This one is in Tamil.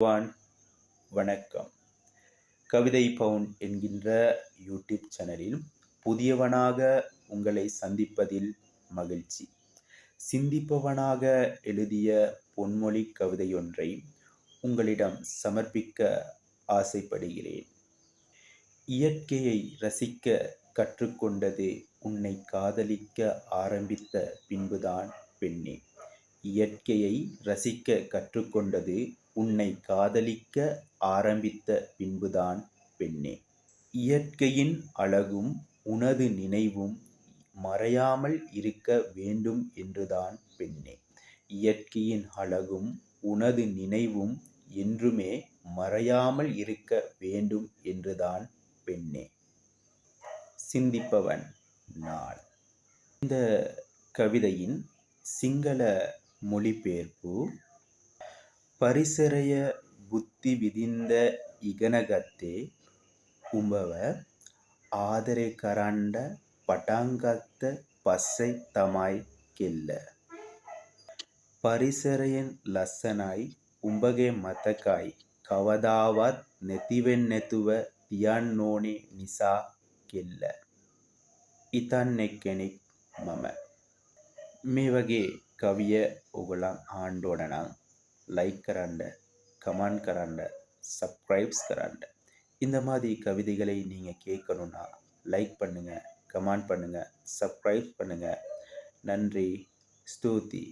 வான் வணக்கம். கவிதை பவுன் என்கின்ற யூடியூப் சேனலில் புதியவனாக உங்களை சந்திப்பதில் மகிழ்ச்சி. சிந்திப்பவனாக எழுதிய பொன்மொழி கவிதையொன்றை உங்களிடம் சமர்ப்பிக்க ஆசைப்படுகிறேன். இயற்கையை ரசிக்க கற்றுக்கொண்டது உன்னை காதலிக்க ஆரம்பித்த பின்புதான் பெண்ணே. இயற்கையை ரசிக்க கற்றுக்கொண்டது உன்னை காதலிக்க ஆரம்பித்த பின்புதான் பெண்ணே. இயற்கையின் அழகும் உனது நினைவும் மறையாமல் இருக்க வேண்டும் என்றுதான் பெண்ணே. இயற்கையின் அழகும் உனது நினைவும் என்றுமே மறையாமல் இருக்க வேண்டும் என்றுதான் பெண்ணே. சிந்திப்பவன் நான். இந்த கவிதையின் சிங்கள மொழிபெயர்ப்பு: ಪರಿಸರಯ ಬುತ್ತಿ ವಿಧಿಂದ ಇಗನಗತ್ತೆ ಉಂಬವ ಆದರೆ ಕರಂಡ ಪಟಾಂಗತ್ತ ಪಸ್ಸೈ ತಮಾಯ್ ಕೆಲ್ಲ. ಪರಿಸරයෙන් ලස්සනයි උඹගේ මතකයි කවදාවත් නැතිවෙන් නැතුව තියන්න ඕනේ නිසා කෙල්ල. ඉතන්නේ කෙනෙක් මම. මේ වගේ කවිය ඔයගොල්ලන් අහන්න ඕන නම් லைக் කරන්න, கமெண்ட் කරන්න, சப்ஸ்கிரைப்ஸ் කරන්න. இந்த மாதிரி கவிதைகளை நீங்கள் கேட்கணுன்னா லைக் பண்ணுங்கள், கமெண்ட் பண்ணுங்கள், சப்ஸ்கிரைப் பண்ணுங்கள். நன்றி. ஸ்துதி.